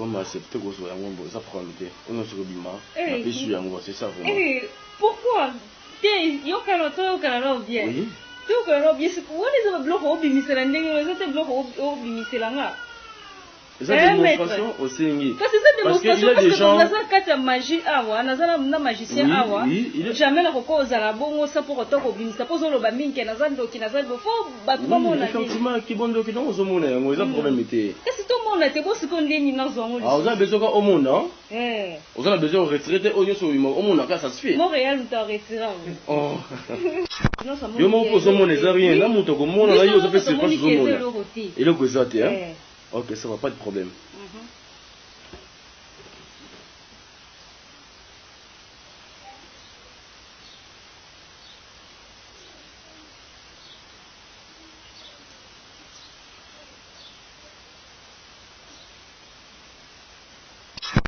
comme accepter que ça prend on a sur le bima c'est ça vraiment. Pourquoi yo kala to kala bien to kala bien c'est quoi les blocs au bimisela ndenge les blocs au bimisela nga. C'est une démonstration aussi. Parce que c'est démonstration parce que dans la carte magie awa nazala na magicien awa jamais la koko ozala bongo ça pour autant obimisa pozo lo ba minke nazando ki nazando fo batu ba mona effectivement ki bondo ki non ozomona yango eza problème été. Est-ce que mona te bo siko ndeni na zongo li. Ah oza besoin ko omona oza besoin retraiter onyo so bima omona ka ça se fait. Montréal ou ta retirer. Oh yo mo ko omona eza rien na muto ko mona na yo zo fait c'est pas omona et le kozate hein. Ok, ça va, pas de problème.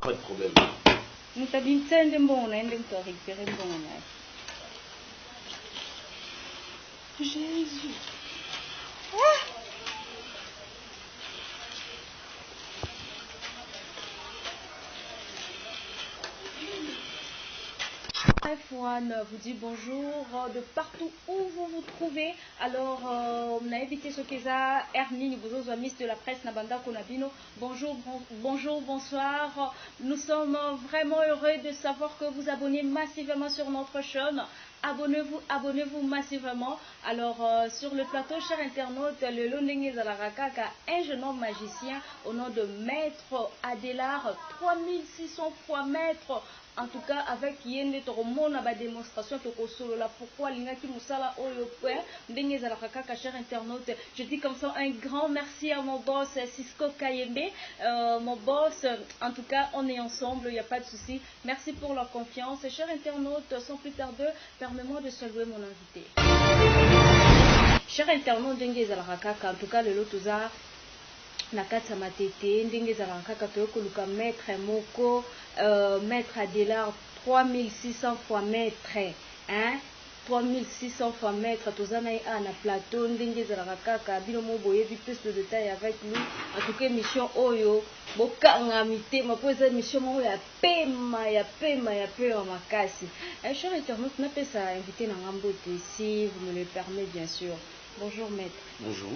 Pas de problème. Nous t'avons dit que c'est bon, on a récupéré bon. Jésus. F1 vous dit bonjour de partout où vous vous trouvez. Alors, on a invité ce qui est Ernie, vous amis de la presse Nabanda Konabino. Bonjour, bonjour, bonsoir. Nous sommes vraiment heureux de savoir que vous abonnez massivement sur notre chaîne. Abonnez-vous massivement. Alors, sur le plateau, chers internautes, le Londingé Zalarakaka, un jeune homme magicien au nom de Maître Adélard, 3600 fois Maître. En tout cas, avec Yende Toromon, la démonstration de Kosolo, pourquoi l'Ingaki Moussala Oyope, Ndenge Zalarakaka, chers internautes. Je dis comme ça un grand merci à mon boss Cisco Kayembe. Mon boss, en tout cas, on est ensemble, il n'y a pas de souci. Merci pour leur confiance. Chers internautes, sans plus tarder, permets-moi de saluer mon invité. Chers internautes, Ndenge Zalarakaka, en tout cas, le Lotoza. Nakata matete ndenge ezalaka kaka toyokoluka maître moko maître Adélard 3600 fois maître hein 3600 fois maître tozana na plateau ndenge ezalaka kaka bino mo boyebi plus de détails avec lui en tout cas mission oyo bokanga mitema po eza mission moko ya pema makasi cher internaute napesa invité na ngambo te si vous me le permettez bien sûr. Bonjour maître. Bonjour.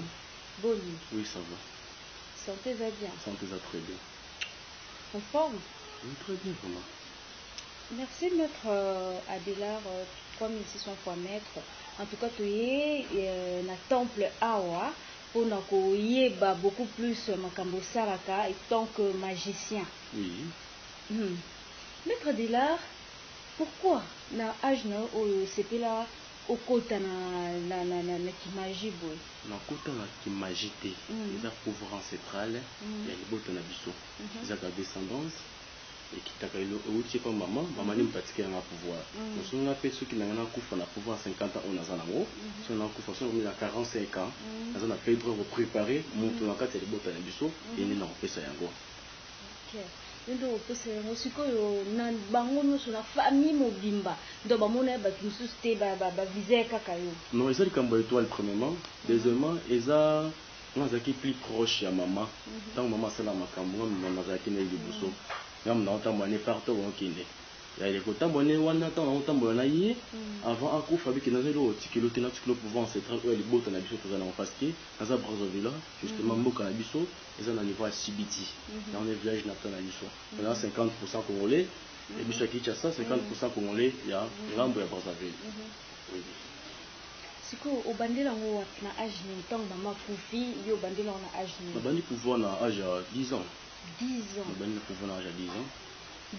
Bonne nuit. Oui, ça va. Sentez-vous bien. Sentez-vous très bien. En forme? Oui, très bien, vraiment. Merci, maître Adélard, 3600 fois maître. En tout cas, tu es dans le temple Awa pour nous beaucoup plus Makambo Saraka en tant que magicien. Oui. Maître Adélard, pourquoi dans l'âge où c'est là au côté na kimagie boy na côté na kimagie te eza pouvoir ancestral ya liboto na biso eza ka descendance et kitaka ilo outi pa mama ni mpatike na pouvoir osonga pe soki na ngana kufa na pouvoir 50 ans on a zanango so na kufa so na 45 ans na zana pe droit préparer monto na kati ya liboto na biso et ni na opesa yango. OK. Ndo pese sikoyo na bango nyonso na famille mobimba ndo bamona bato mosusu te bavise kaka yo. Non, eza likambo étoile premièrement. Deuxièmement, eza nazalaki plus proche ya mama ntango mama asala makambo nga nazalaki na liboso ngamu na otambola ne partout okende yali kotambola ne wana ntango naotambola na ye avant akufa biki nazali otikelo te natikelo pouvoir ancestral oyo liboto na biso toza nango parce que naza Brazzaville justement mboka na biso eza na niveau ya Sibiti na on est village natal na biso on a 50% congolais et biso ya Kinshasa 50% congolais ya ngambo ya Brazzaville. Oui. Siko obandela ngo na âge ni ntango mama kufi yo bandela na âge ni nabandi pouvoir na âge ya 10 ans. 10 ans. Nabandi pouvoir na âge ya 10 ans.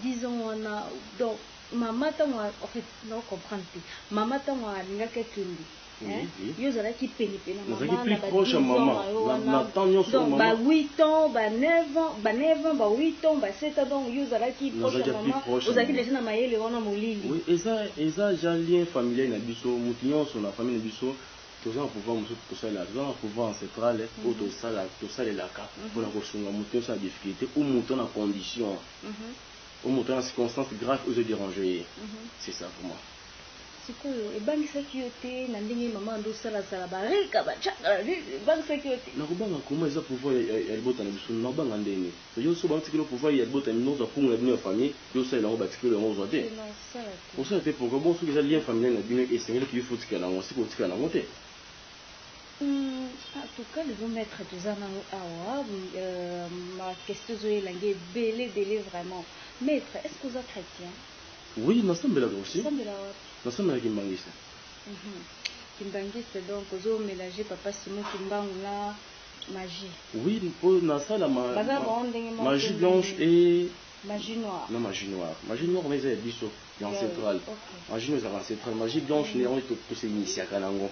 10 ans wana donc mama tango en fait non comprendre te mama tango alingaka kendi yo zalaki pene na mama na proche mama na temps nyonso donc ba 8 ans ba 9 ans ba 9 ans ba 8 ans ba 7 ans donc yo zalaki proche mama ozalaki déjà na mayele wana molili. Oui, eza lien familial na biso mutu nyonso na famille na biso toza na pouvoir mosusu tosalela toza na pouvoir ancestral oyo tosalelaka mpona kosunga motu nyonso na difficulté ou motu na condition ou motu na circonstance grave ozo déranger ye. C'est ça pour moi. sikoyo ebangisaki yo te na ndenge mama ndosalasala bareka bacakala ebangisaki yo te nakobanga koma eza pouvoir ya libota na biso nakobanga ndenge yo so batikeli pouvoir ya libota mino ozwa punga bino ya famille yo osalela yango batikeli yango ozwa te osala te pourquoi bon soki eza lien familial na bino esengelaki yo fotikala yango sikoyo otikala yango te. En tout cas, les maîtres de Zanango Awa, ma question est langue belé vraiment. Maître, est-ce que vous êtes chrétien? Oui, nous sommes là aussi. Nous sommes là Kimbangiste. Kimbangiste, donc, vous avez mélangé Papa Simon Kimbangula, magie. Oui, pour ça, la magie blanche et magie noire. Non, magie noire. Magie noire, mais c'est biso, ancestral. Magie noire, c'est ancestral. Magie blanche, on est pour s'initier à Kanango.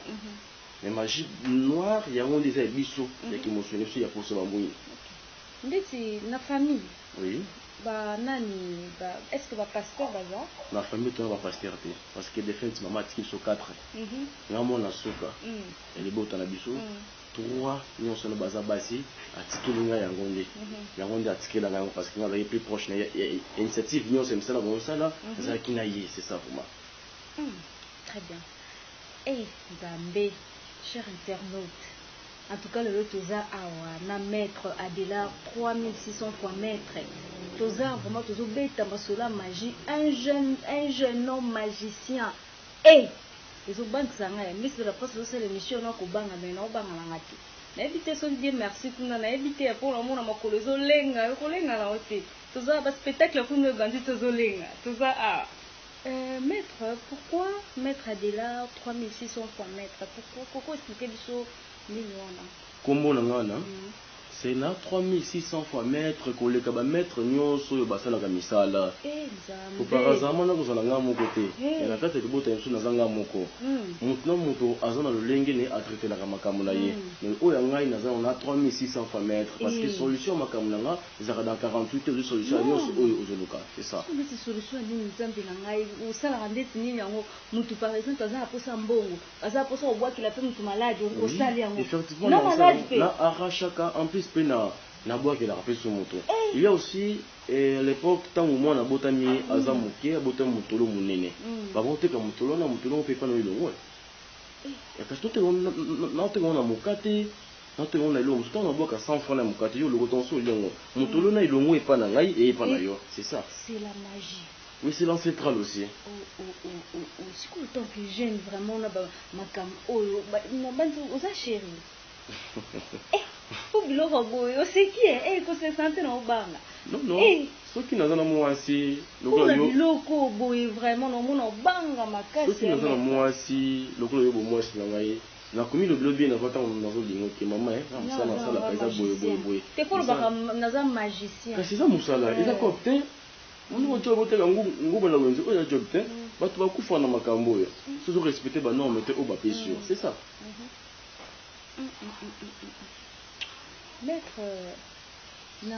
Mais magie noire, il y a un des biso, il y a qui mentionne aussi, il y a pour se bambouiller. C'est la famille. Oui. Est-ce que va pasteur baza? La famille est un pasteur parce que des fois, maman qui sont 4. Maman na soka. Elle est beau dans la biso. 3 nous sommes baza basi atiki linga yangonde. Yangonde atiki la parce que on est plus proche na initiative nous sommes ça là bon ça là, ça qui na yé, c'est ça pour moi. Très bien. Et Zambé, cher internaute, en tout cas, le Toza Awa, na maître Adela, 3600 fois maître. Toza, vraiment, Tozo Beta Masola magie, un jeune homme magicien. Et, les autres banques, ça n'a mis de la poste, c'est l'émission, non, qu'on banga, mais non, banga, l'angati. N'évitez son dire merci, qu'on a évité pour le monde, à ma coloso lenga, la hôte. Toza, un spectacle, qu'on a bandit, Tozo lenga. Toza, ah. Maître, pourquoi maître Adela 3600 fois maître? Pourquoi expliquer du saut millions? Comment on a c'est na 3600 fois maître koleka ba maître nyonso basala ka misala ko parazama na kozala nga moko te na kati libota yesu na zanga moko mutu na mutu azana lolenge ne atraiter la makambo na ye mais oya ngai na zanga na 3600 fois maître parce que solution makambo na nga ezaka dans 48 heures solution nyonso oyo ozoluka c'est ça c'est solution ni nzambe na ngai osala ndeti nini yango mutu par exemple azana posa mbongo azana posa obwaki la pe mutu malade osali yango effectivement na arrachaka en plus na bois qui la rappelle sur moto. Il y a aussi à l'époque tant au moins na botami azamuke abotam mutolo munene. Ba bonte ka mutolo na mutolo pe pa no ilongo. Ya ka tout na te na mukate na te na ilongo tout na boka 100 francs na mukate yo logo ton so ilongo. Mutolo na ilongo e pa na ngai e pa na yo, c'est ça. C'est la magie. Oui, c'est l'ancestral aussi. C'est quoi le temps que jeune vraiment na ba makam oyo na bantu oza chéri. Pour le robot, c'est qui est que c'est santé dans le banga. Non, ceux qui n'ont pas moi aussi, le loco boy vraiment non mon banga ma casse. Ceux qui n'ont pas moi aussi, le gros yo moi c'est langai. Na commis le bleu bien na vata on na zo lingo ke mama na sala kaisa boy. Te ko ba na za magicien. Kasi za musala, eza kopte. On va job hotel nguba la wenze, o ya job te. Batu ba kufa na makambo yo. Toujours respecter ba norme te o ba sûr, c'est ça. Maître, na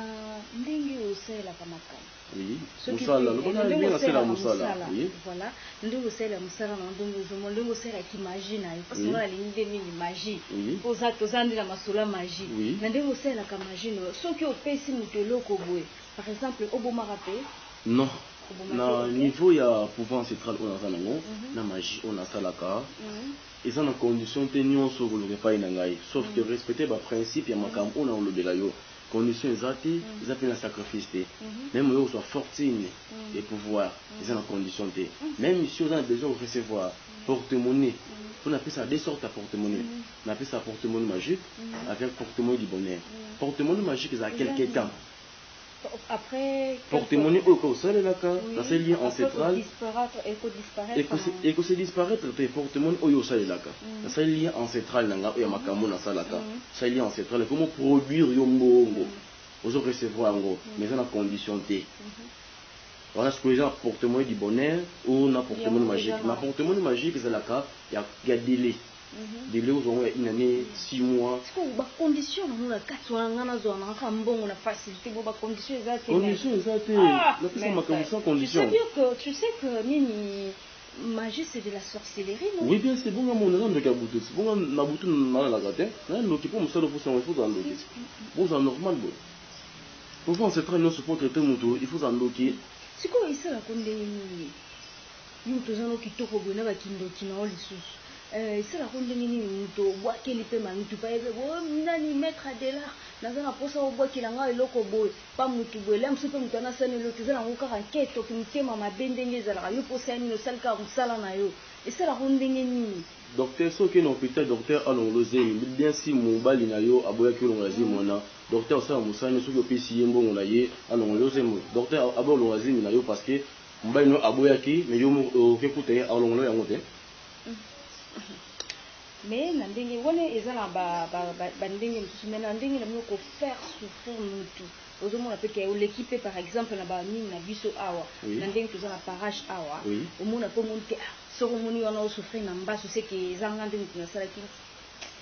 ndenge osela kamakana. Oui. Musala, le bon bien c'est la musala. Oui. Voilà. Ndenge osela musala na ndenge osela ki magie na yo parce que na linde mini magie. Pour ça to zandi la masula magie. Na ndenge osela ka magie no. Soki opesi muteloko boye. Par exemple, oboma rappé? Non. Na niveau ya pouvoir central on a nango, na magie on a salaka. Ils ont une condition de nyonso ko le pas inangai sauf que respecter ba principe ya makambo on a le belayo condition exacte ils appellent un sacrifice même eux soit fortune et pouvoir ils ont une condition de même si on a besoin de recevoir porte-monnaie on appelle ça des sortes à porte-monnaie on appelle ça porte-monnaie magique avec porte-monnaie du bonheur porte-monnaie magique c'est à quelque temps. Après porte-monnaie au conseil là ka ça c'est lié ancestral et que c'est disparaître te porte-monnaie au yo ça là ka ça c'est lié ancestral nanga ya makambo na ça là ka ça lié ancestral comment produire yo mbongo ozo recevoir ngo mais ça na condition té voilà ce que les gens porte-monnaie du bonheur ou na porte-monnaie magique na porte-monnaie magique c'est là ka ya délai délai aux une année 6 mois. Est-ce que ba condition na 4 ans na zona na mbongo na facilité ba condition exacte. Condition exacte. La personne ma comme sans condition. Tu sais que nini magie c'est de la sorcellerie non? Oui bien c'est bon mon nom de kabutu. C'est bon na butu na la gate. Na lo ki pour musalo pour son il faut dans lo ki. Bon ça normal bon. Pour voir c'est très non support traiter moto, il faut dans lo ki. C'est quoi ça la condamné? mutu eza no kitoko boye na bakindoki na yo lisusu esalaka ndenge nini mutu obwakeli mpe mamutu pa ebe nani maître adelar naza na mposa obwakela nga eloko boye pa mutu boye la mosu mpe mutu anasani eloko eza nango kaka nketoki motema mabe ndenge ezalaka yo mposa ya nini osali kaka mosala na yo esalaka ndenge nini docteur soki na hôpital docteur alongolo zemi bien si mobali na yo aboyaki olongola zemi wana docteur osala mosala soki opesi ye mbongo na ye alongolo zemi docteur abolongola zemi na yo parce que mobali no aboyaki mais yo okekuta ye alongolo yango te mais na ndenge wana eza na bandenge mosusu mais na ndenge na bino kofaire souffrir mutu ozomona mpe ke oleki mpe par exemple na banini na biso awa na ndenge toza na parage awa omona mpe omoni ke soki omoni wana osouffrir na mbaso seke eza nga nde mutu nasalaki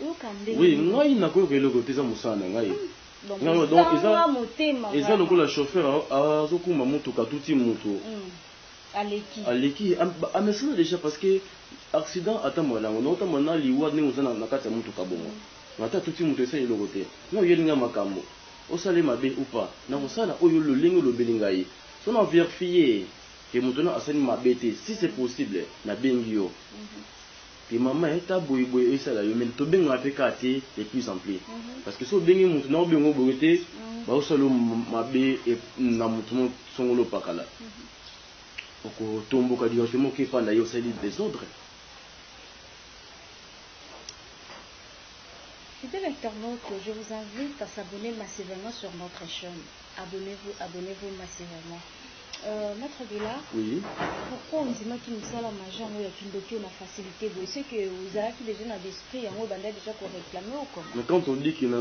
oyoka ndenge oui ngai nakoyoka eloko te eza mosala na ngai eza lokola chauffeur azokumba motuka tuti motu aleki amesana déjà parce que accident atambola nango naotambola na liwa ndenge oza na kati ya motuka bongo ata tuti moto esali eloko te na oyelinga makambo osali mabe upa na kosala oyo lolenge olobeli ngai so na verifie ke moto na asali mabe te si c'est possible nabengi yo ke mama eta boyeboye esala yo mais tobengaka mpe kaka te de plus en plus parce que so obengi moto na obengo boye te baosala yo mabe na moto songolo opakala okotomboka directement okepanda ye osali désordre. Fidèles internautes, je vous invite à s'abonner massivement sur notre chaîne. Abonnez-vous massivement. Maître Adelar, oui. Pourquoi on dit que nous sommes majeur ou il y a une facilité? C'est que vous avez déjà dans l'esprit, on va déjà pour réclamer ou comment? Mais quand on dit qu'il y a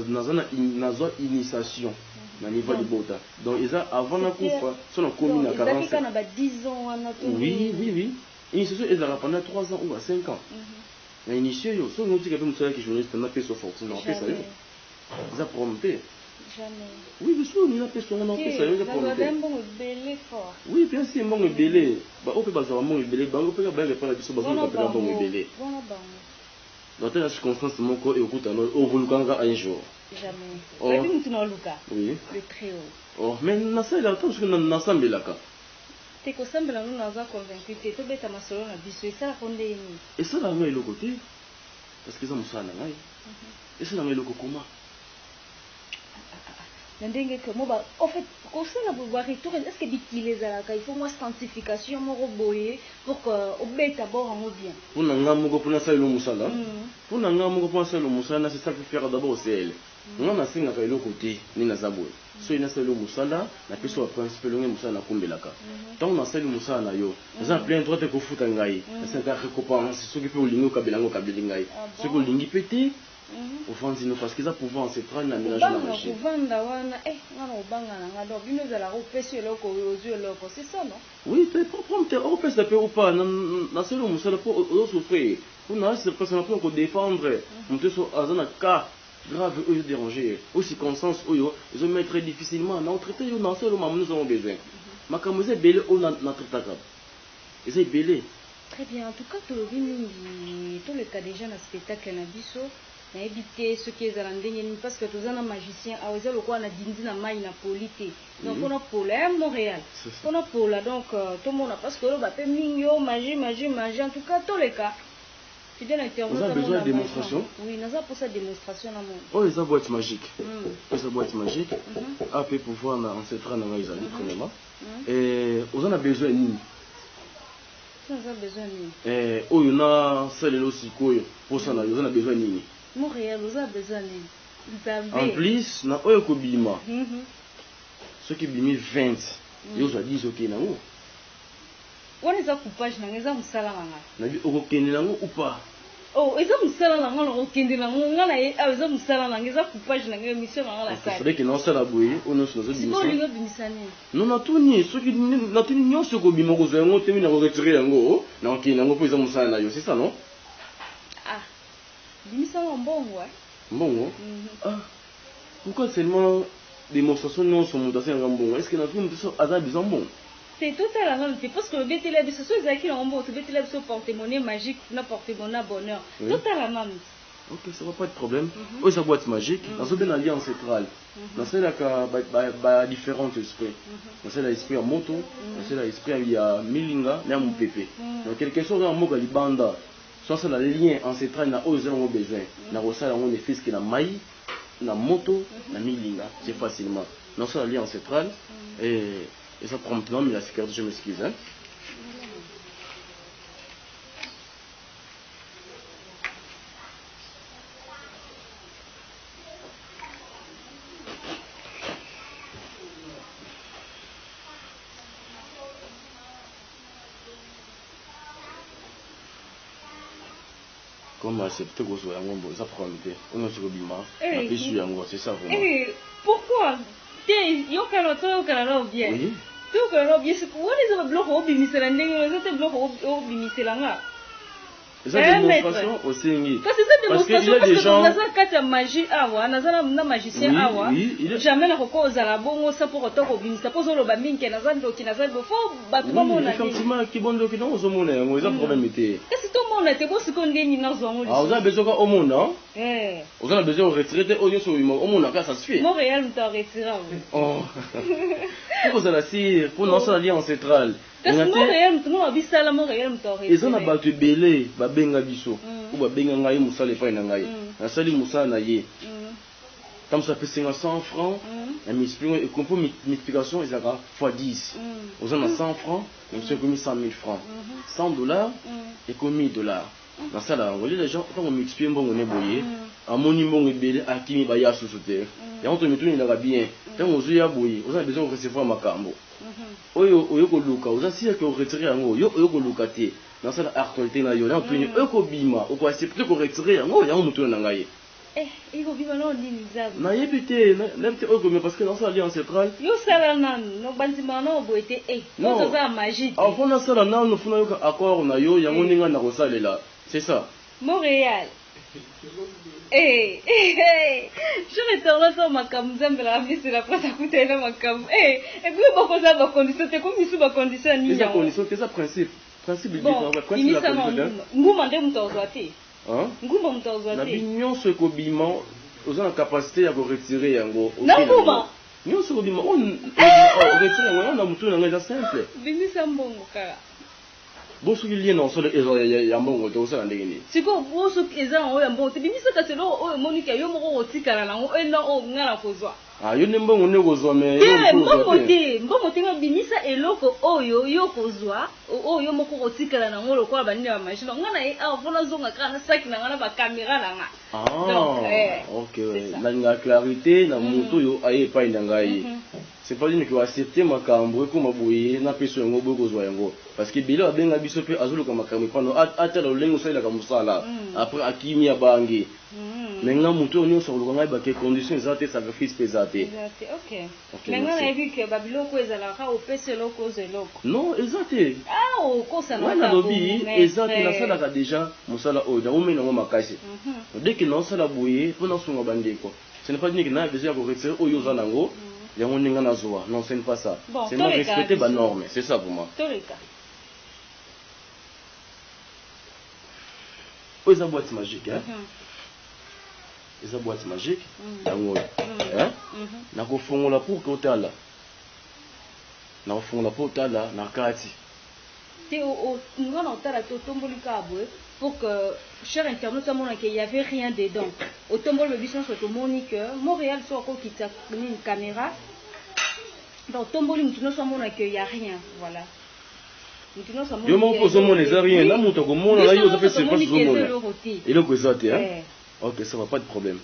une initiation, na niveau de bota. Donc avant la coupe, son a commis à 45 ans. 10 ans. Oui. Initiation est pendant 3 ans ou à 5 ans. Mais initié, si on dit que vous savez que journaliste n'a pas sa fortune, on fait ça. Ils ont prompté. Jamais. Oui, bien sûr, on a fait ça, on a fait ça. Oui, bien sûr, bon belé. Bah, on peut pas savoir bon belé. Bah, on peut pas répondre à la question parce qu'on peut pas bon belé. Dans telle circonstance, mon corps est au bout d'un au volcanga un jour. Jamais. Oui. Le très haut. Oh, mais nasa il a tant que nasa belaka. T'es qu'on semble nous n'avons convaincu. T'es tout bête à ma soeur, on a dit ça fondé. Et ça là, mais le côté, parce que ça me sonne là. Et ça là, mais le comment? En fait, quand ça va retour, est-ce que les alaka il faut moi sanctification mon roboyer pour que au bête d'abord en bien. Pour n'anga moko pour ça le musala. Pour n'anga moko pour ça le musala, c'est ça qu'il faut faire d'abord c'est elle. On a singa ka le côté ni na zabwe. So ina sa le musala na peso wa principe longe musala na kumbelaka. Tant on a sa le musala na yo. Ça plein droit te ko futa ngai. Ça ka récompense ce qui peut lingo kabelango kabelingai. Ce que lingi pété offense parce qu'ils ont pouvoir se prendre l'aménagement de la machine. C'est ça, non? Oui, c'est pas prendre on peut se faire ou pas. Dans ce moment, ça pour souffrir. Pour nous, c'est personne pour défendre. On te soit dans un cas grave ou dérangé. Aux circonstances où ils ont mis très difficilement. Dans traité, dans ce moment, nous avons besoin. Ma camouflage est belé ou notre tacab. Et c'est belé. Très bien. En tout cas, tout le cas déjà dans le spectacle na biso. Na éviter ce qui est à l'ending parce que tous un magicien a osé le quoi na dindi na mai na polité donc on a pour la Montréal on a pour la donc tout le monde a parce que le bapé mignon magie en tout cas tous les cas fidèle internaute. Vous avez besoin de démonstration? Oui, nous avons pour ça démonstration à mon. Oh, les boîtes magiques. Les boîtes magiques. Après pouvoir en se traîner dans les amis premièrement. Et vous en avez besoin ni. Nous avons besoin ni. Oh, il y en a celle aussi quoi pour ça vous en avez besoin ni. Montréal, vous avez besoin de. En plus, na oyo ko bima. Ceux qui bimi 20, ils ont dit OK na où. On est à coupage na ngeza musala nga. Na bi okokende nango ou pas. Oh, eza musala na nga okende na nga na eza musala na ngeza coupage na ngeza mission na la salle. C'est vrai que non ça la boye, on se nous bimisa. C'est bon bimisani. Non na tuni, ceux qui na tuni nyonso ko bima ko zo ngo temi na ko retirer yango, na okende nango po eza musala na yo, c'est ça non? Ah. Bimisa en bon ouais. Bon. Ah. Pourquoi seulement démonstration non sont montés en bon? Est-ce que na tout ça a besoin bon? C'est tout à la même, c'est parce que le BTL est ce qui est en bon, le BTL est porte-monnaie magique, n'a porte-monnaie bonheur. Tout à la même. Ok, ça va pas de problème. Oh, ça boîte magique. Dans une alliance centrale. Dans celle là, différents esprits. Dans celle là, esprit à moto. Dans celle là, esprit à milinga, n'a mon pépé. Donc quelque chose en mot banda. Soit c'est le lien ancestral na aux gens ont besoin. Na rosala on est fils qui na maï, na moto, na milinga. C'est facilement. Dans ce lien ancestral et ça promptement mais la sécurité, je m'excuse. Hein. Comme accepter que ce soit un bon, ça prend le temps. On a sur le bima, c'est ça vraiment. Pourquoi? Il y a aucun autre bien. Oui. Tout que bien, c'est quoi les autres blocs au bimisela, les autres blocs au bimisela. C'est une démonstration au Sénégal. Parce qu'il y a des gens. Parce que magie, na magicien, jamais la roko aux arabons, ça pour autant au bimisela. Pour le bamin qui n'a pas de n'a pas de faux, bâtiment. Effectivement, qui bon document au monde, on a problème été. Est-ce que tout le monde était beau ce qu'on gagne dans zone? Ah, vous avez besoin au monde, non? Vous avez besoin de retraiter au lieu sur le monde, au monde, ça se fait. Montréal, nous t'en retirons. Oh. Pour vous allez pour lancer l'alliance centrale. Montréal, nous avons vu ça là, Montréal, nous t'en retirons. Ils ont abattu belé, babenga biso, ou babenga ngai musale pa na ngai. Na sali musala na ye. Comme ça fait 500 francs, la multiplication ils ont fois 10. Vous avez 100 francs, ils ont commis 100 000 francs. 100 $, et commis $. Dans ça là, vous voyez les gens, quand on multiplie, on est boyé, à mon niveau, on est belé, à qui il y a sous terre. Et on te met tout, il y a bien. Quand on est boyé, vous avez besoin de recevoir ma cambo. Oyo ko luka, vous avez si que vous retirez un mot, yo ko luka te. Dans ça là, actualité là, yo, on peut une ko bima, ou quoi accepter ko retirer un mot, il y a un mouton na ngai. Il faut vivre dans l'inizable. Na yebité, n'importe où mais parce que dans ça alliance centrale. Yo sala nan, no banzima no boité non ça magie. Ah on a ça là non, faut na yo accord na yo, ya moninga na kosalela. C'est ça. Montréal. Je retourne sur ma camzembe la vie sur la place à côté de ma cam. Et puis beaucoup ça va condition, c'est comme si sous ma condition ni. C'est ça condition, c'est ça principe. Principe du vivre, quoi c'est la condition. Nguma ndé mutozwati. Hein? Nguma mutozwati. Na binyon ce kobima, aux la capacité à retirer yango. Na nguma. Nyon ce kobima, on retirer yango, on a mutu na ngeza simple. Bimisa mbongo kala. Bosu lié non sur les yambongo to ça ndengeni. Siko bosu eza o yambongo tibimisa kaselo o monika yo moko otikala nango ena o ngala kozwa. Ah yo ne mbongo ne kozwa mais mbongo tinga bimisa eloko oyo yo kozwa oyo moko otikala nango lokola banini ba machine ngana e avona zonga kana saki na ngana ba caméra nanga. Ah OK na nga clarité na mutu yo aye pa ndangai. C'est pas dire que accepter makambo ko maboye na peso yango boko zwa yango parce que bilo abenga biso pe azulu ka makambo pano ata lo lengo sala ka musala après akimi ya bangi menga muto onyo so lo ngai ba ke conditions zate sacrifice pesate OK menga na vu que babilo ko ezala ka o pese loko zeloko non exacté o ko ça na na lobi exacté na sala ka déjà musala o da o mena ngo makasi dès que non sala boye pona sunga bandeko ce n'est pas dire que na besoin de retirer o yo zanango. Non, ce n'est pas ça. Bon, c'est non respecter les normes. C'est ça pour moi. Oh, ils ont boîte magique. Hein? Ils ont boîte magique. Hein? Na ko fongola pour que otala. Na ko fongola pour otala na kati. Ti o ngona otala to tombolika abwe pour que cher internaute amona qu'il y avait rien dedans. Au tombol le bichon soit au Monique, Montréal soit encore qui t'a une caméra. Donc tomboli mutino soit mona qu'il y a rien, voilà. Mutino soit mona. Yo mon pose mon les rien, là muto ko mona là yo ça fait c'est pas zo mona. Et le gozaté hein. OK, ça va pas de problème.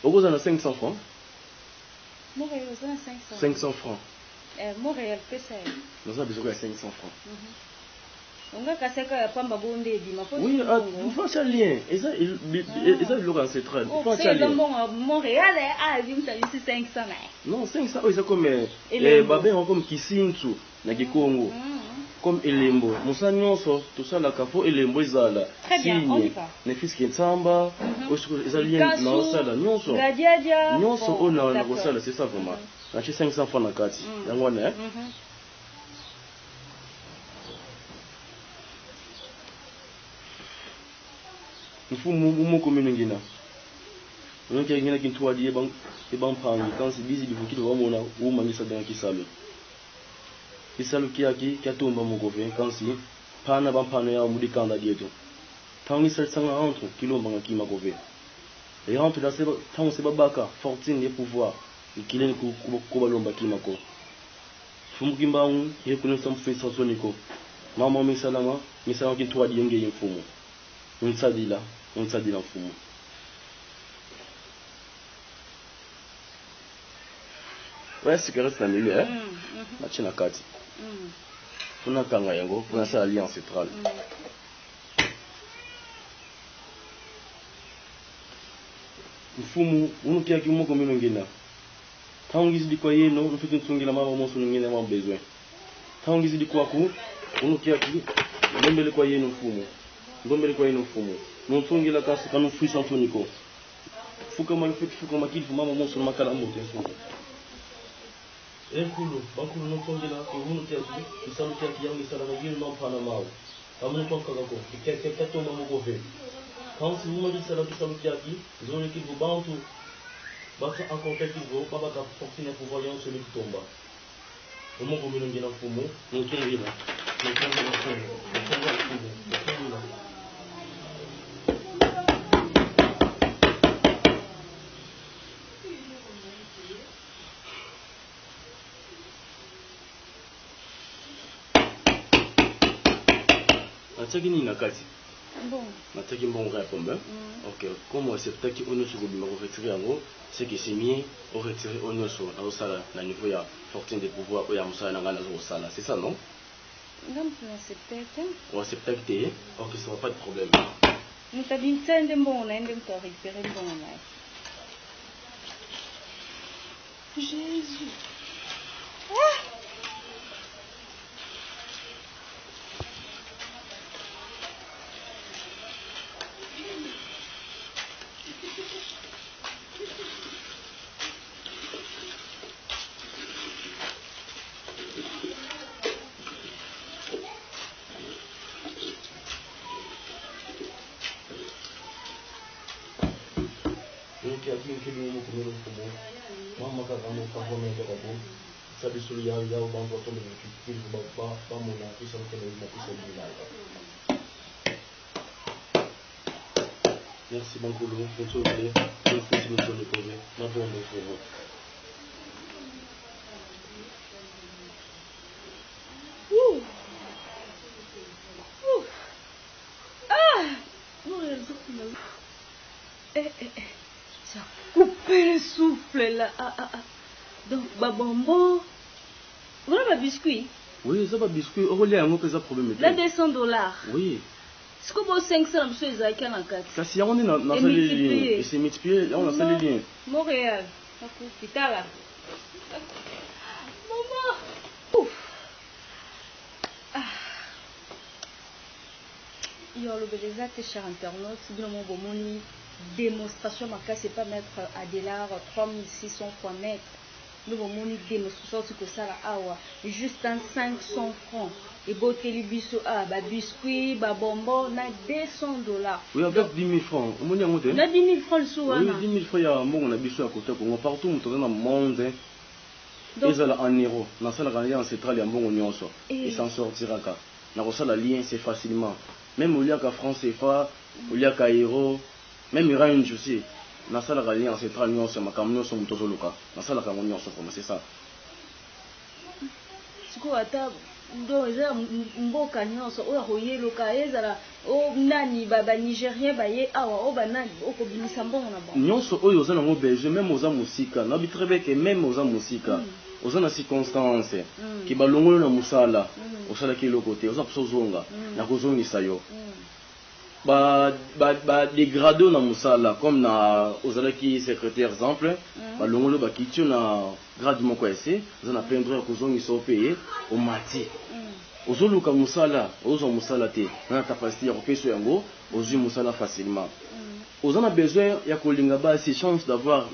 Vous avez 500 francs. Montréal, vous avez 500. 500 francs. Montréal, que c'est? Nous avons besoin de 500 francs. On a cassé que Pamba Bondé dit. Oui, vous faites un lien. Et ça, ils ont ancestral. C'est Montréal, vous avez 500. Non, 500, ils sont comme. Babé, comme Kisintu, na Congo. comme elembo mosala nyonso tosalaka po elembo ezala signe ne fiske nzamba eza lien na osala nyonso nyonso oyo na kosala c'est ça vraiment natie 500 francs na kati yango wana mfumu moko miningina onke ngina kintu adi ebang pangi quand c'est busy divuki do mona umangisa dans kisalo kisalo kiaki katumba mugove quand si pana bampana ya mudikanda dieto tangi sanga entre kilomba ngakima gove et entre là c'est tant c'est babaka fortune et pouvoir ikileni kuba lomba kimako fumu kimbangu yekune samfisa soniko mama misalama kintu adi ngeye mfumu unsadila mfumu ouais cigarette na milieu machina kati tuna kanga yango kuna sa alliance centrale mfumu unukia kimoko mino ngina tangizi di kwa yeno mfitu nsungila mama mosu ngina mama besoin tangizi di kwa ku unukia ki ndombele kwa yeno mfumu nonsungila kasi kanu fuisa antoniko fuka malfiki fuka makilfu mama mosu makala mbote nsungu Enkulu, bakulu nokongela umuntu cyaki isano cyaki yangi sala ngini mampana mawo amuntu kokagako keke tomba mugove quand vous me dites ça tout cyaki zone qui vous bantu baka akonta qui vous baba ka fortune pour voyant celui qui tomba omo komino ngina fumu nokengela Nataki ni nakati. Bon. Nataki bon répondre. OK. Comment c'est peut-être qu'on ne se gobe retirer en gros, c'est que c'est mieux au retirer on ne so na osala na niveau ya fortune de pouvoir ou ya musala na ngana zo sala. C'est ça non? Non, c'est peut-être. Ouais, c'est peut-être. OK, ça va pas de problème. Nous t'as dit ça de bon, on a de récupérer bon là. Jésus. Ah! Mama kama kwa mmoja kwa kwa sababu suri ya bantu watombe kitu ba mona kisha mkono na kisha bila. Merci Bankolo, pour tout le pour le projet. Ma bonne pour Ça coupe le souffle là. Donc, babambo. Vous avez un biscuit? Oui, ça va biscuit. On relève un peu problème. Là, $200. Oui. C'est comme 500, monsieur Isaac, en 4. Ça, si on est dans la salle de liens, et c'est multiplié, là, on a salle de liens. Montréal. Là. Maman. Ouf. Il y a le béleza, cher internaute. C'est bien mon bon moni. Démonstration, ma cas, c'est pas mettre à $3600 fois mètre. Nous avons une démonstration que ça là, juste en 500 francs. Et boteli biso biscuit, bonbon, na $200. Oui, avec 10 000 francs. On a 10 000 francs sur oui, 10 000 francs, il y a un bon biso à côté. Partout, on est dans le monde. Ils sont en euros. Dans la salle en centrale, il y a un bon oignon. Ils s'en sortira. Dans la salle, lien, c'est facilement. Même au lieu qu'à France CFA, au lieu qu'à euro, même il y a une chose. Dans la salle en centrale, il y a un camion sur le Tozoluka. Dans la salle, c'est ça. C'est quoi, donc eza mboka nyonso oyo koyeloka ezala o nani baba nigérien baye awa o banani okobimisa mbongo na bango nyonso oyo oza nango belge même oza musika na bitrebe même oza musika oza na circonstance ki balongolo na musala osala ki eloko te oza poso zonga na kozongisa yo ba dégradé na musala comme na ozalaki secrétaire exemple balongolo bakitio na grade moko ese oza na peindre ya kozongisa opeye omati ozoluka musala ozo musala te na capacité ya kopesa yango ozwi musala facilement aux on a besoin ya kolinga basi chance d'avoir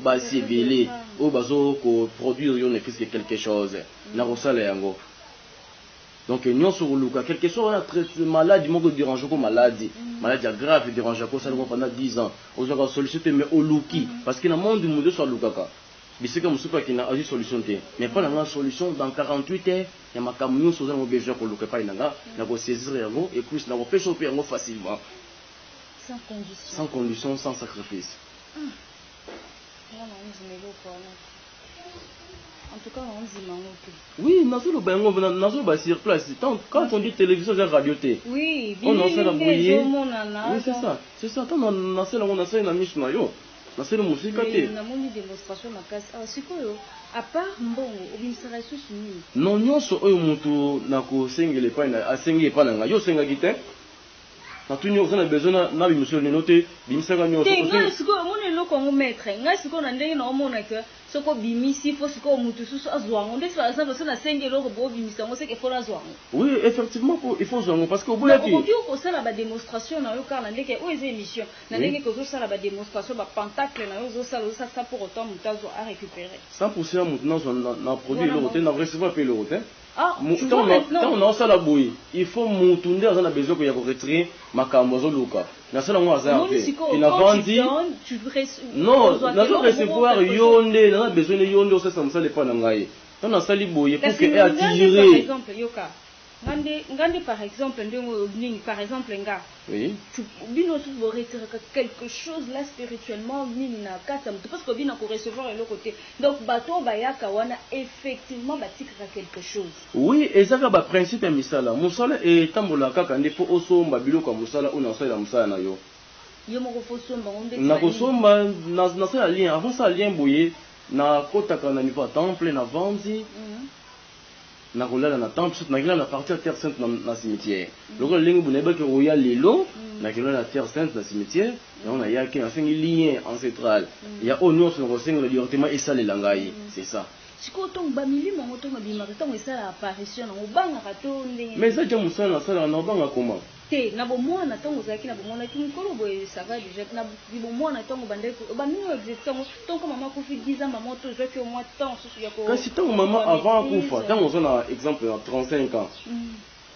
basi ebele o bazo ko produire yo ne fils que quelque chose na kosala yango donc nyonso koluka quelque chose na traite maladie moko dérange ko maladie grave dérange ko ça pendant 10 ans ozo solution te mais oluki parce que na monde mundo so lukaka bisika musupa kina aji solution te mais pas la solution dans 48 heures ya makamu nyonso ozo besoin koluka pa inanga na ko saisir yango et plus na ko pesa pe yango facilement sans condition, sans sacrifice. En tout cas, on dit oui, sur place. Quand on dit télévision, c'est radio. Oui, on a fait la bouillie. Oui, c'est ça. C'est ça. On a fait la mission. On a fait la musique. On a fait une démonstration. À part bon, il serait soumis. Non, non, so mutu nako sengele pa na asengele pa na yo senga gite. Na tunyo on a besoin na bimusolo noté bimisaka nyo. Nga siko moni loko ngo maître. Nga siko na ndenge na omona ke soko bimisi fo siko mutu susu azwango. Ndesi par exemple na sengele loko bo bimisa ngo seke fo azwango. Oui, effectivement il faut zwango parce que au bout qui ko sala ba démonstration na yo car na ndeke o eze émission. Na ndenge ko zo sala ba démonstration ba pentacle na yo zo sala ça pour autant mutazo à récupérer. 100% maintenant na produit le roté na recevoir pe le roté. Ah, on a ça la bouille. Il faut monter on a besoin qu'il y a retirer makambo zo luka. Na sala ngo aza fait. Il a vendu. Non, na zo recevoir yonde, na besoin de yonde o ça ça le pas na ngai. On a sali bouille pour que ait attirer. Par exemple, yoka. Ngande par exemple par exemple nga. Oui. Tu bino tu veux retirer quelque chose là spirituellement na kata parce que bino ko recevoir de l'autre côté. Donc bato bayaka wana effectivement batikaka quelque chose. Oui, et ça ba principe ya misala. Musala et tambola kaka ndefo osomba biloko musala una sala musala na yo. Yo moko fo somba onde. Na ko somba na sala lien avant ça lien boye na kotaka na niveau temple na vanzi. Na kolala na temple na kila na partie à terre sainte na cimetière. Loko lingi buneba ke roya lelo na kila na terre sainte na cimetière na on a ya ki na sengi lien ancestral. Ya ono so ko sengi directement et ça le langai, c'est ça. Siko tong ba milimo ngotonga bimaka tong esala apparition na obanga katonde. Mais ça jamu ça na sala na obanga comment? Te na bo mwana tongo zaki na bo mwana ki mukolo boye ça va déjà na bo mwana tongo bandeko ba mino exactement tongo maman ko fi 10 ans maman to je que au moins temps so ya ko. Kasi tongo maman avant kufa, tongo on a exemple à 35 ans.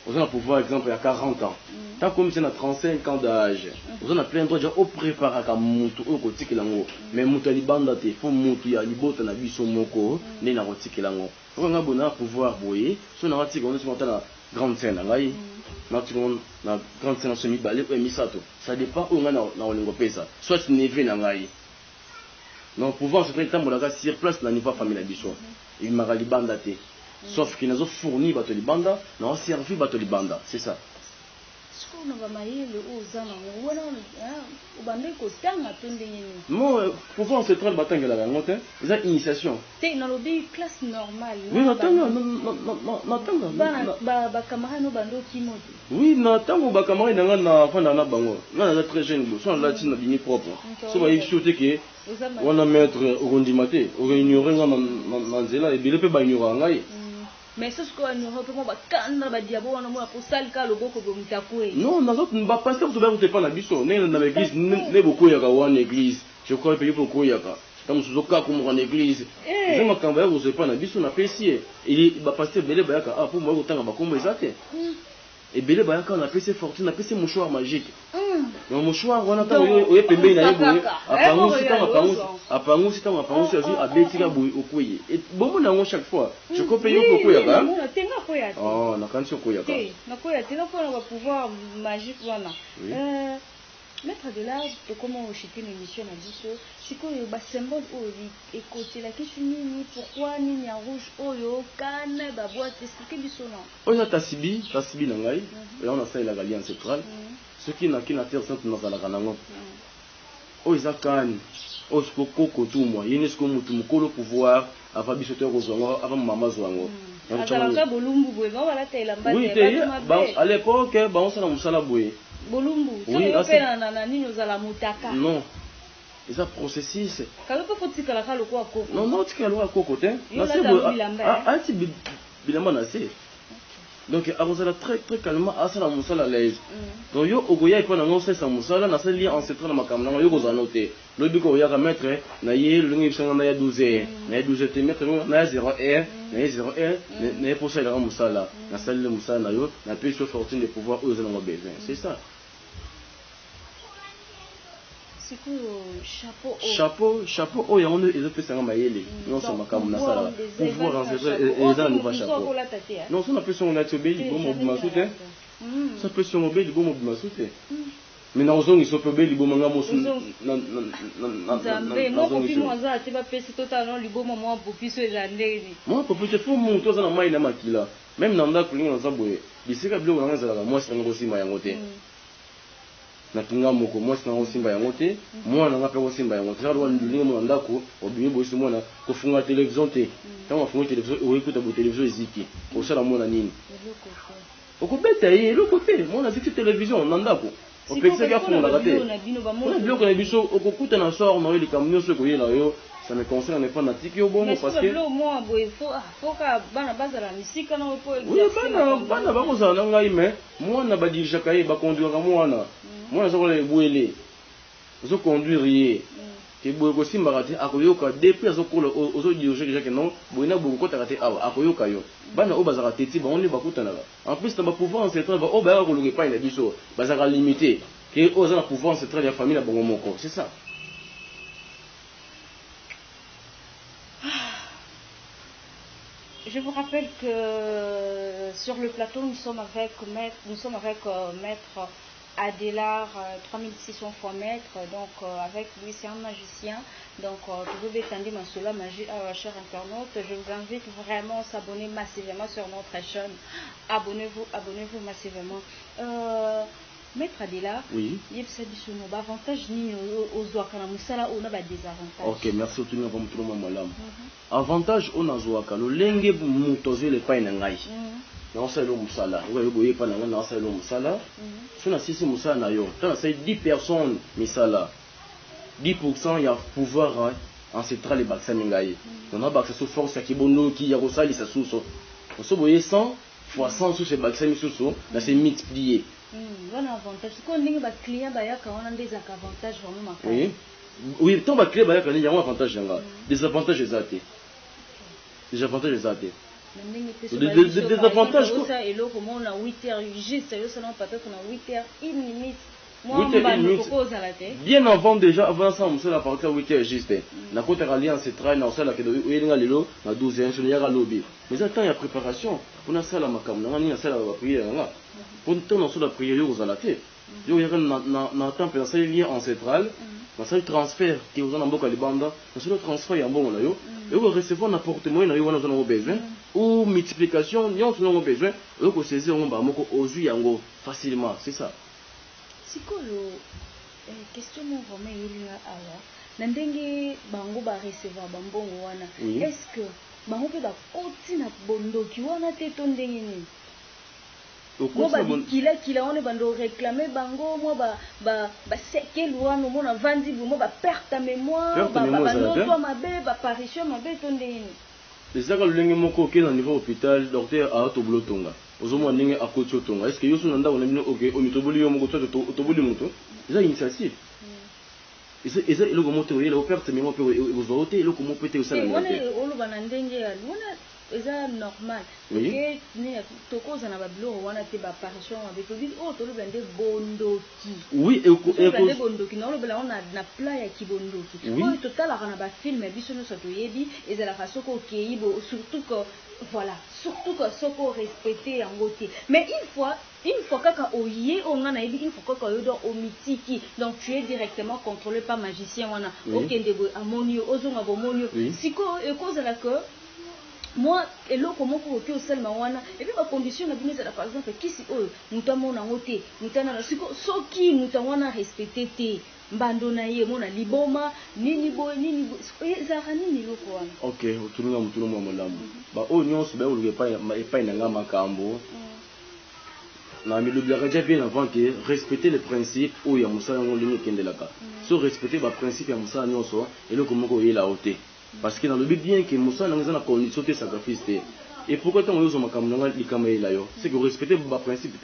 On a pouvoir exemple à 40 ans. Tant comme c'est à 35 ans d'âge, on a plein de droits au préparer ka mutu o ko tikilango. Mais mutu ali banda te fo mutu ya libota na biso moko ne na ko tikilango. On a bona pouvoir boye, so na tikiko on se monta na grande scène ngai. Na grande scène semi balé ou misato. Ça dépend où on a na olingo pesa. Soit neve na ngai. Non pouvoir se faire tambola ka sur place na niveau famille la biso. Il m'a libanda te. Sauf qu'il nous a fourni bateau libanda, nous a servi bateau libanda, c'est ça. Non, pouvoir se traiter batanga la gangote, c'est une initiation. C'est une classe normale. Oui, oui, n'attends pas camarade na fanda na bango. Na très jeune, so la tine bini propre. So ba yixote ke on a mettre rondimate, on ignorer na nzela et bilepe ba ignorer ngai. Mais ce qu'on nous reprend, quand on a diabo, on a pour ça le cas, le beau comme Mutakoé. Non, nous autres, pas sûr que vous pas la biso. Né dans l'église, né beaucoup yaka ou en église. Je crois que beaucoup yaka. Comme sous cas comme en église. Je me quand vous pas la biso, on apprécie. Il va passer belé bayaka. Ah, pour moi, autant va comme ça. Et belé bayaka, on apprécie fortune, on apprécie mouchoir magique. Le mouchoir, on attend, on est pembé na yebo. Apango si azu abetika boy okoye. Et bon na chaque fois. Je peux payer pour koyaka. Oh, na kanso koyaka. Na koyaka, na pour pouvoir magique wana. Maître de l'art, comment on chite une émission à biso, c'est quoi le symbole et côté la question ni pourquoi ni en rouge oyo canne ba boîte expliquer biso non. Oyo tasibi na ngai, et on a fait la galie ancestrale. Ce qui n'a qu'une terre sainte dans la kanango. Oyo za canne, osko koko tout moi, yenesko mutu mukolo pouvoir avant biso te rozongo avant maman zwango. Azalaka bolumbu boye ba la tela mbate. Oui, à l'époque, on s'en a musala boye. Bolumbu, oui, non. Et ça processus. Non, non, tu as le coco. Non, c'est bilamba na se. Donc akozala très très calmement asala musala l'aise. Donc yo ogoya ipa na ngose sa musala na sali ancêtre na makamna yo kozana te. Lobi ko ya ka mettre na ye lungi bisanga na ya 12 na ya 12 te mettre na ya 0 na ya 0 na ya posa la musala na sali le musala na yo na plus de fortune de pouvoir eux ont besoin. C'est ça. Chapeau, oh, il y a un peu de maïli. Non, c'est ma cam, pouvoir ancestral, et ça, nous va chapeau. Non, ça n'a plus son atelier, il bon mot soutien. Ça peut son mobile, il bon mot soutien. Mais dans zone, ils sont peu belles, ils bon manga mosu. Moi, copine, moi, ça, tu vas passer totalement le bon moment pour plus se l'année. Moi, pour plus pour mon tour, ça n'a pas été maquilla. Même dans la coulée, on s'en bouille. Il s'est câblé, on a un moi, c'est un gros simba yangote. Na kinga moko moi c'est un simba yangote moi na ngapa ko simba yangote ça doit ndinga mo ndako obiye bosi mwana ko funga télévision te tant funga télévision o écoute bu télévision eziki ko sala mona nini oko beta ye loko te mona ziki télévision na ndako o pekisa ka funga la te on bloque na biso oko kuta na sort na ile kamnyo so ko yela yo ça me concerne pas na tiki au bon parce que moi faut ka bana bazala misika na po oui bana ba ko za na ngai mais moi na ba dirija kai ba conduire mwana moi je vais les je conduire que boye simba kati akoyoka depuis azokola ozo diriger déjà que non boyina boko takate awa akoyoka yo bana o bazaka teti ba on bakutana en plus na ba pouvoir ancestral ba o ba ko lungi pa ina biso bazaka limité que oza na pouvoir ancestral ya famille na bongo moko c'est ça. Je vous rappelle que sur le plateau nous sommes avec maître Adélard 3600 fois maître, donc avec lui c'est un magicien, donc vous pouvez tendre cela magie à chers internautes. Je vous invite vraiment à s'abonner massivement sur notre chaîne. Abonnez-vous massivement. Maître Adélard, oui. Il y a avantage ni aux on a des désavantages. Ok, merci tout le monde. Avantage on a zoaka le lenge mutoze le pain ngai. Non c'est le musala. Vous voyez pas non c'est le musala. Si on a 6 musala na yo, tant c'est 10 personnes misala. 10% il y a pouvoir ancestral les baksa ngai. On a baksa sous force qui bondo qui ya rosali sa sous. On se voyait 100 fois 100 sous ces baksa mi sous, là c'est multiplié. Voilà avantage. Quand on a des clients on a des avantages vraiment. Oui, tant que client il y a un avantage des avantages exacts. Des avantages exacts. Des avantages quoi. Et là comment on a 8 heures juste ça non peut-être on a 8 heures une limite. Bien avant déjà avant ça on se la partie 8 heures juste. La côté alliance c'est très dans ça là que il lelo na 12 sur ya lobby. Mais attends il y a préparation. On a ça la makam na ni ça la prière là. Pour temps sur la prière aux alaté. Yo y a na temps pour ça lien ancestral. Na ça transfert qui aux en boka libanda. Na le transfert ya bon là yo. Et vous recevez n'importe moyen na yo on a besoin ou multiplication ni on a besoin. Yo ko saisir on ba moko ozu yango facilement, c'est ça. Sikolo question mo vraiment yela awa nandenge bango ba recevoir bambongo wana est-ce que bango pe ba koti na bondoki wana te to ndenge ni mo ba kila on bando réclamer bango mo ba sekel wana mo na vandi mo ba perte mémoire ba noto mabe ba apparition mabe to ndenge ni les gens le lenge moko ke na niveau hôpital docteur a to blotonga ozomo ndenge akoti otonga est-ce que yo so nda on a ok o mitoboli yo moko to boli moto eza initiative eza ile ko moto ile o perte mémoire pe o zote ile ko mo pete o sala ndenge on lo bana ndenge ya luna eza normal que ne tokoza na bablo wana te ba apparition avec le dit oh to lo bende bondoki oui e bondoki na lo bela on a na plat ya kibondoki oh total na ba film biso no so to yebi ezala façon ko keibo surtout que voilà surtout que soko respecter en côté mais une fois kaka oye on a yebi une fois kaka yo do omitiki donc tu es directement contrôlé par magicien wana okende bo amonio ozonga bo monio siko e cause la que moi et là comment pour que au seulement wana et puis ma condition na bino par exemple kisi oh mutamo na ngote mutana na siko soki mutawana respecter te mbando na ye mona liboma nini ezaka nini loko wana ok otunga mutuno mwa malamu ba o nyonso ba oluke pa na ngama makambo na milubiaka déjà bien avant que respecter les principes ou ya musala ngo lingi kendelaka so respecter ba principe ya musala nyonso eloko moko yela ote parce que dans le but bien que musala ngeza na condition te sacrifice te Et pourquoi tant que c'est que respecter le principe.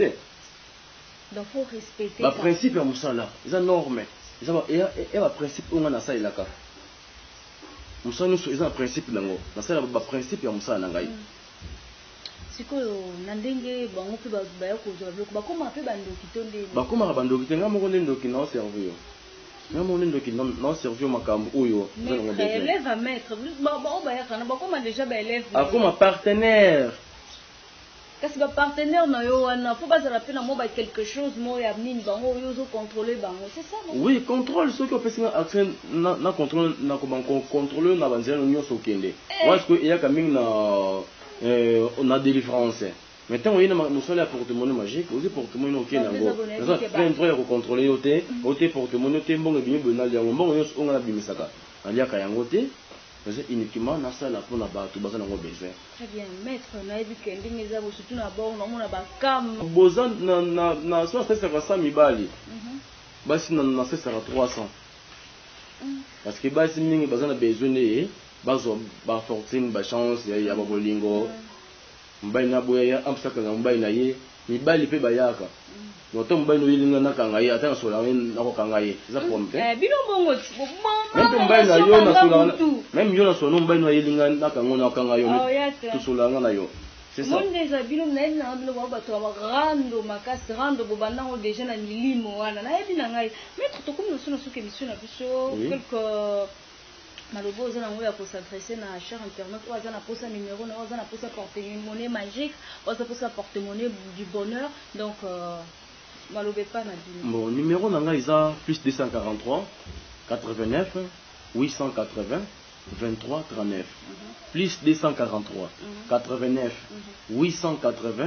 Donc il faut respecter. Le principe est ça là. C'est la norme. Et le principe on a ça là. Nous sommes un principe là. C'est le principe est ça là. Sikoyo nandenge bango pe ba kozwa biloko bakoma pe bandoki tonde bakoma bandoki nga moko ndoki na servir nga moko ndoki na servir makambo oyo élève à maître ba ba ya kana bakoma déjà ba élève akoma partenaire kasi ba partenaire na yo wana faut pas se rappeler na mo ba quelque chose mo ya nini bango yo zo contrôler bango c'est ça non? Oui, contrôle ce que personne accès na contrôle na ko banko contrôler na banzela nyonso kende parce que il y a quand même on a des différences. Maintenant, on a un porte-monnaie magique, aussi porte-monnaie ok, on a plein de trucs à contrôler, ok, porte-monnaie, ok, bon, bien, bon, on a bien ça. On a qu'à y aller, uniquement dans ça là pour la bas, tout bas, on a besoin. Très bien, maître, on a vu qu'il y a des gens surtout na bord, on a pas cam. Besoin na soit ça sera 100 000 balles, bah si na ça sera 300. Parce que bah si nous besoin de bazo ba fortune ba chance ya ba bolingo mbai na boya amsaka na mbai na ye mibali pe bayaka noto mbai no yilinga na kanga ye atanga sola na ko kanga ye za pompe bino bongo même mbai na yo na sola même yo na sola mbai no yilinga na kanga yo to sola na yo c'est ça mon des bino na bino ba to ba rando makasi rando bobanda o déjà na milimo wana na yebina ngai maître to comme no sono soke mission na biso quelque malobo ozana ngoya ko s'adresser na cher internet ou azana posa numéro na azana posa porte-monnaie magique ou azana posa porte-monnaie du bonheur donc malobe pas na dîner. Bon numéro na nga isa plus 243 89 880 23 39 plus 243 89 880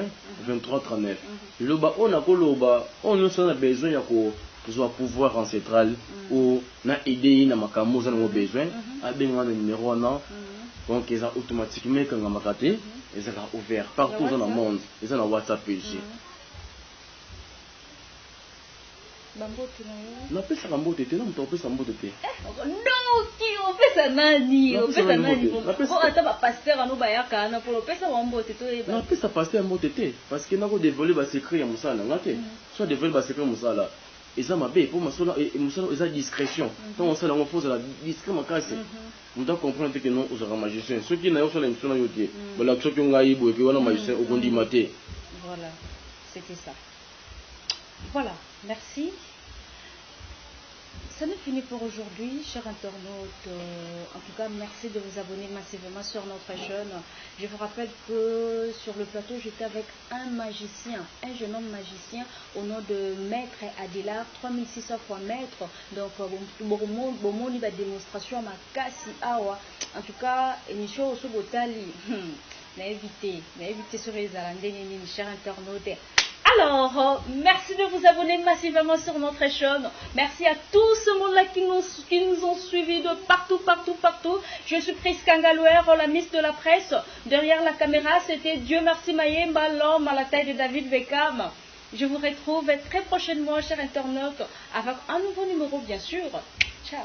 23 39 loba on a koloba on nous a besoin ya ko soit pouvoir ancestral ou na idée na makambo za na besoin abenga le numéro na donc ils ont automatiquement quand makate ils sont ouvert partout dans le monde ils ont na WhatsApp ici bambote na pesa bambote te na mto pesa mbote te non ki on pesa nani on ata ba pasteur no bayaka na pour pesa bambote to eba na pesa pasteur mbote te parce que na ko dévoiler ba secret ya musala ngate soit dévoiler ba secret musala et ça m'a bé pour ma sola et musala eza discrétion donc on sala on faut la discret makasi on doit comprendre que non aux magicien ceux qui na yo sola émission na yo te voilà ceux qui ngai bo ke wana magicien au kondi maté voilà c'était ça. Voilà, merci. Ça n'est fini pour aujourd'hui, chers internautes. En tout cas, merci de vous abonner massivement sur notre chaîne. Je vous rappelle que sur le plateau, j'étais avec un magicien, un jeune homme magicien au nom de Maître Adilard, 3600 fois maître. Donc, bon, il va démonstration à ma kasi awa. En tout cas, émission au Sobotali. N'invité sur les Alandais, chers internautes. Alors, merci de vous abonner massivement sur notre chaîne. Merci à tout ce monde-là qui nous ont suivis de partout. Je suis Prisca Ngalouer, la Miss de la presse. Derrière la caméra, c'était Dieu merci Mayemba, l'homme à la taille de David Beckham. Je vous retrouve très prochainement, chers internautes, avec un nouveau numéro, bien sûr. Ciao.